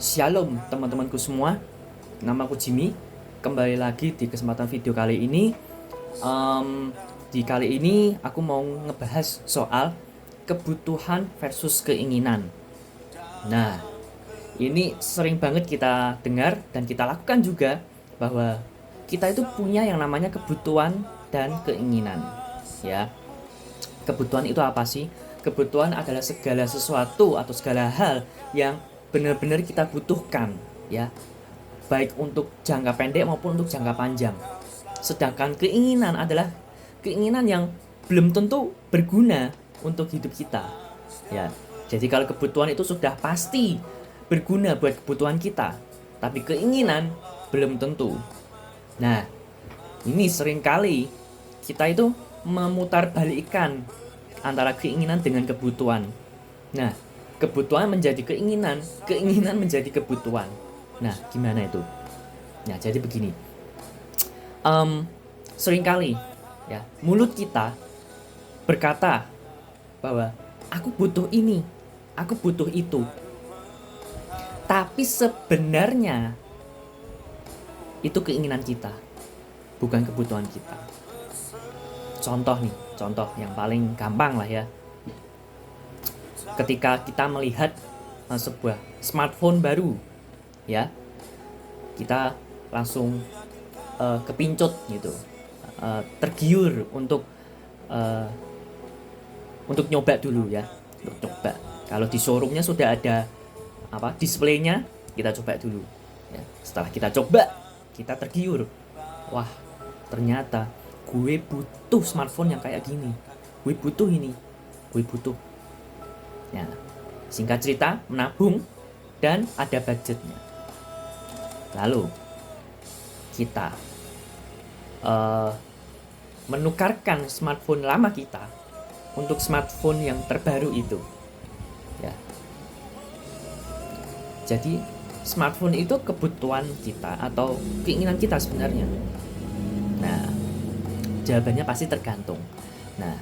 Shalom teman-temanku semua, namaku Jimmy. Kembali lagi di kesempatan video kali ini. Di kali ini aku mau ngebahas soal kebutuhan versus keinginan. Nah, ini sering banget kita dengar dan kita lakukan juga, bahwa kita itu punya yang namanya kebutuhan dan keinginan. Ya, kebutuhan itu apa sih? Kebutuhan adalah segala sesuatu atau segala hal yang benar-benar kita butuhkan, ya, baik untuk jangka pendek maupun untuk jangka panjang. Sedangkan keinginan adalah keinginan yang belum tentu berguna untuk hidup kita, ya. Jadi kalau kebutuhan itu sudah pasti berguna buat kebutuhan kita, tapi keinginan belum tentu. Nah, ini seringkali kita itu memutarbalikkan antara keinginan dengan kebutuhan. Nah, kebutuhan menjadi keinginan, keinginan menjadi kebutuhan. Nah, gimana itu? Nah, jadi begini. Seringkali ya, mulut kita berkata bahwa aku butuh ini, aku butuh itu. Tapi sebenarnya itu keinginan kita, bukan kebutuhan kita. Contoh yang paling gampang lah ya. Ketika kita melihat sebuah smartphone baru, ya, kita langsung kepincut gitu, tergiur untuk nyoba dulu ya, untuk coba. Kalau di showroomnya sudah ada displaynya, kita coba dulu. Ya, setelah kita coba, kita tergiur. Wah, ternyata gue butuh smartphone yang kayak gini. Gue butuh ini. Gue butuh. Ya, singkat cerita, menabung dan ada budgetnya. Lalu kita menukarkan smartphone lama kita untuk smartphone yang terbaru itu. Ya. Jadi smartphone itu kebutuhan kita atau keinginan kita sebenarnya. Nah, jawabannya pasti tergantung. Nah,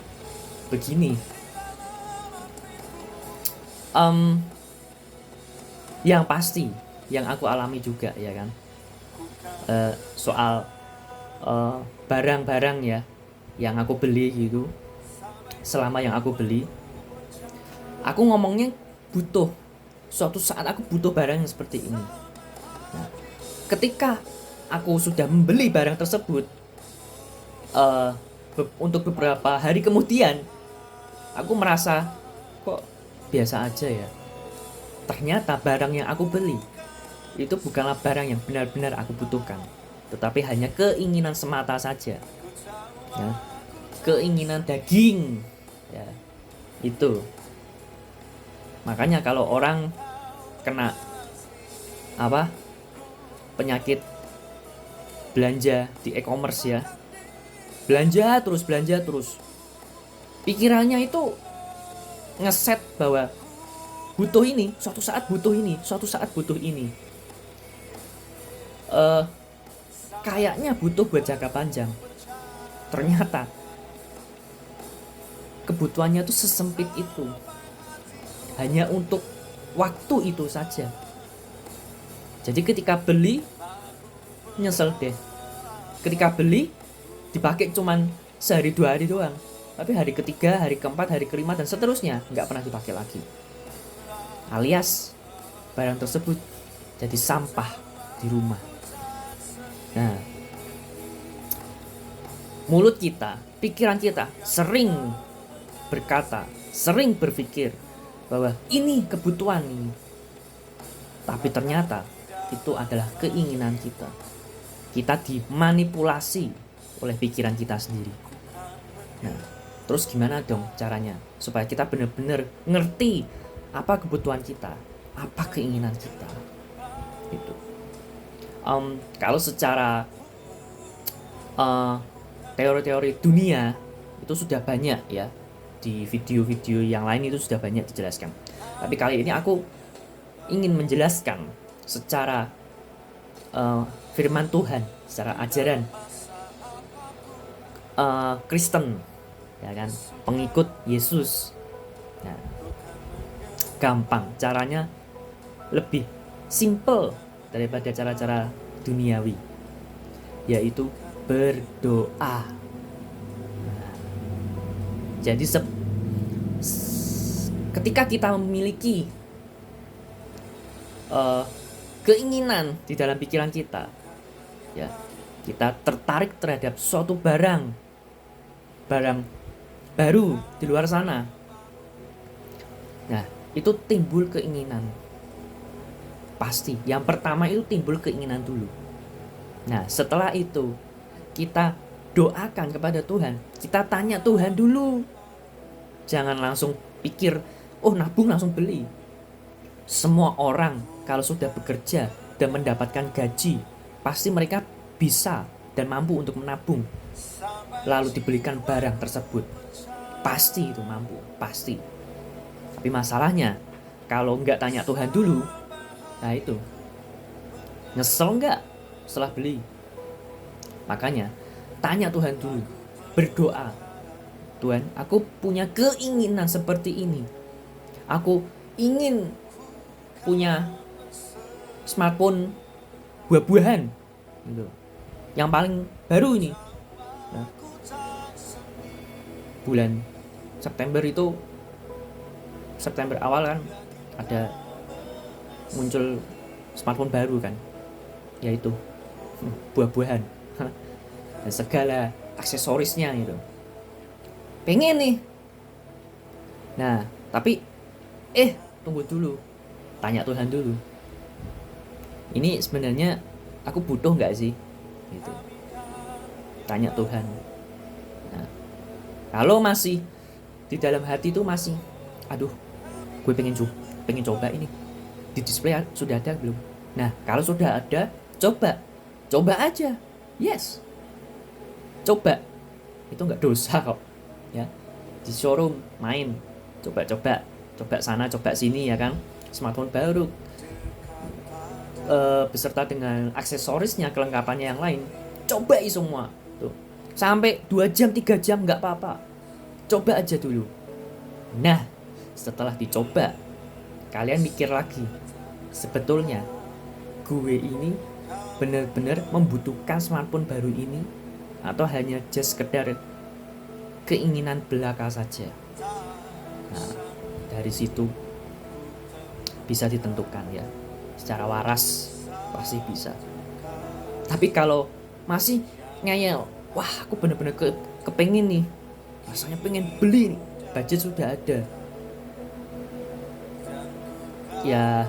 begini. Yang pasti, yang aku alami juga ya kan, soal barang-barang ya yang aku beli gitu. Selama yang aku beli, aku ngomongnya butuh. Suatu saat aku butuh barang yang seperti ini. Nah, ketika aku sudah membeli barang tersebut, untuk beberapa hari kemudian, aku merasa kok biasa aja ya. Ternyata barang yang aku beli itu bukanlah barang yang benar-benar aku butuhkan, tetapi hanya keinginan semata saja, ya. Keinginan daging, ya. Itu makanya kalau orang kena penyakit belanja di e-commerce ya, belanja terus, pikirannya itu ngeset bahwa butuh ini, suatu saat butuh ini, suatu saat butuh ini. Kayaknya butuh buat jangka panjang. Ternyata kebutuhannya tuh sesempit itu, hanya untuk waktu itu saja. Jadi ketika beli, nyesel deh. Ketika beli, dipakai cuman sehari 2 hari doang, tapi hari ketiga, hari keempat, hari kelima dan seterusnya nggak pernah dipakai lagi. Alias barang tersebut jadi sampah di rumah. Nah, mulut kita, pikiran kita sering berkata, sering berpikir bahwa ini kebutuhan ini. Tapi ternyata itu adalah keinginan kita. Kita dimanipulasi oleh pikiran kita sendiri. Nah, terus gimana dong caranya supaya kita benar-benar ngerti apa kebutuhan kita, apa keinginan kita? Itu. Kalau secara teori-teori dunia itu sudah banyak ya, di video-video yang lain itu sudah banyak dijelaskan. Tapi kali ini aku ingin menjelaskan secara firman Tuhan, secara ajaran Kristen, ya kan, pengikut Yesus. Nah, gampang caranya, lebih simple daripada cara-cara duniawi, yaitu berdoa. Nah, jadi ketika kita memiliki keinginan di dalam pikiran kita, ya, kita tertarik terhadap suatu barang baru di luar sana. Nah, itu timbul keinginan. Pasti, yang pertama itu timbul keinginan dulu. Nah, setelah itu kita doakan kepada Tuhan, kita tanya Tuhan dulu. Jangan langsung pikir, oh nabung langsung beli. Semua orang kalau sudah bekerja dan mendapatkan gaji, pasti mereka bisa dan mampu untuk menabung, lalu dibelikan barang tersebut. Pasti itu mampu, pasti. Tapi masalahnya, kalau nggak tanya Tuhan dulu, nah itu, nyesel nggak setelah beli? Makanya, tanya Tuhan dulu, berdoa. Tuhan, aku punya keinginan seperti ini. Aku ingin punya smartphone buah-buahan, gitu. Yang paling baru ini. Nah, bulan September awal kan ada muncul smartphone baru kan, yaitu buah-buahan dan segala aksesorisnya gitu. Pengen nih. Nah, tapi tunggu dulu. Tanya Tuhan dulu. Ini sebenarnya aku butuh nggak sih? Gitu. Tanya Tuhan. Nah, kalau masih di dalam hati itu masih, aduh, gue pengen coba ini. Di display sudah ada belum? Nah, kalau sudah ada, coba aja. Yes, coba. Itu nggak dosa kok. Ya, di showroom main, coba sana, coba sini ya kan. Smartphone baru, beserta dengan aksesorisnya, kelengkapannya yang lain, cobai semua tuh. Sampai 2 jam 3 jam nggak apa-apa, coba aja dulu. Nah, setelah dicoba, kalian mikir lagi, sebetulnya gue ini benar-benar membutuhkan smartphone baru ini atau hanya just sekedar keinginan belaka saja. Nah, dari situ bisa ditentukan ya, secara waras pasti bisa. Tapi kalau masih ngeyel, wah aku bener-bener kepengen nih, rasanya pengen beli nih, budget sudah ada, ya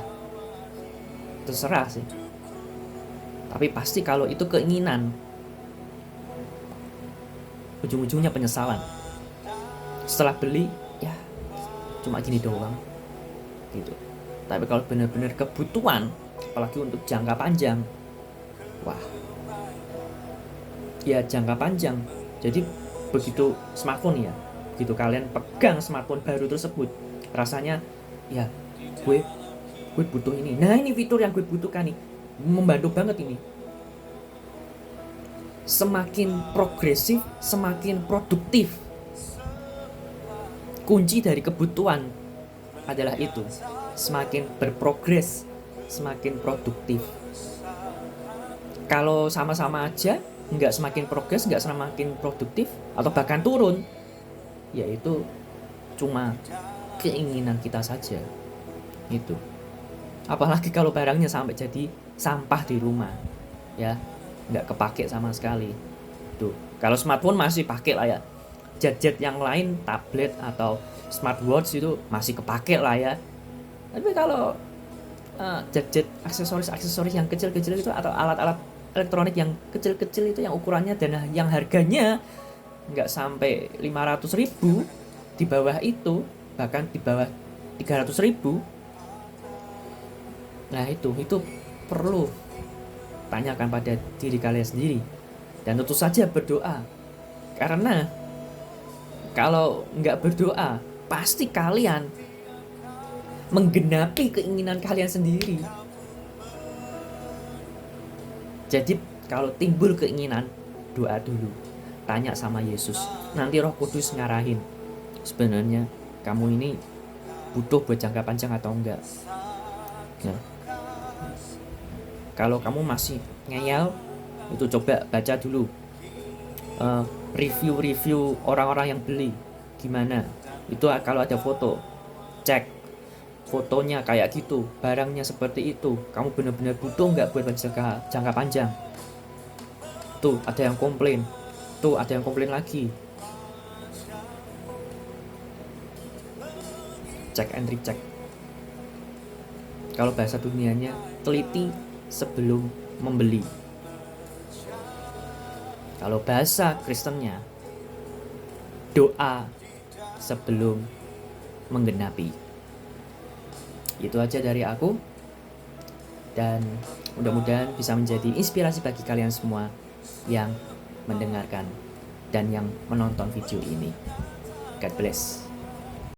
terserah sih. Tapi pasti kalau itu keinginan, ujung-ujungnya penyesalan. Setelah beli, ya cuma gini doang gitu. Tapi kalau benar-benar kebutuhan, apalagi untuk jangka panjang, wah, ya jangka panjang. Jadi begitu smartphone ya, begitu kalian pegang smartphone baru tersebut, rasanya ya gue butuh ini. Nah, ini fitur yang gue butuhkan nih, membantu banget ini. Semakin progresif, semakin produktif. Kunci dari kebutuhan adalah itu. Semakin berprogres, semakin produktif. Kalau sama-sama aja, nggak semakin progres, nggak semakin produktif, atau bahkan turun, yaitu cuma keinginan kita saja. Itu. Apalagi kalau barangnya sampai jadi sampah di rumah, ya, nggak kepake sama sekali. Tuh, kalau smartphone masih pakai lah ya. Gadget yang lain, tablet atau smartwatch itu masih kepake lah ya. Tapi kalau gadget, aksesoris yang kecil-kecil itu, atau alat-alat elektronik yang kecil-kecil itu, yang ukurannya dan yang harganya nggak sampai 500.000, di bawah itu, bahkan di bawah 300.000, nah itu perlu tanyakan pada diri kalian sendiri, dan tentu saja berdoa. Karena kalau nggak berdoa, pasti kalian menggenapi keinginan kalian sendiri. Jadi kalau timbul keinginan, doa dulu, tanya sama Yesus, nanti Roh Kudus ngarahin, sebenarnya kamu ini butuh buat jangka panjang atau enggak. Nah, Kalau kamu masih ngeyel, itu coba baca dulu review orang-orang yang beli gimana. Itu kalau ada foto, cek fotonya kayak gitu, barangnya seperti itu, kamu benar-benar butuh nggak buat jangka panjang. Tuh ada yang komplain, tuh ada yang komplain lagi. Cek and recheck. Kalau bahasa dunianya, teliti sebelum membeli. Kalau bahasa Kristennya, doa sebelum menggenapi. Itu aja dari aku, dan mudah-mudahan bisa menjadi inspirasi bagi kalian semua yang mendengarkan dan yang menonton video ini. God bless.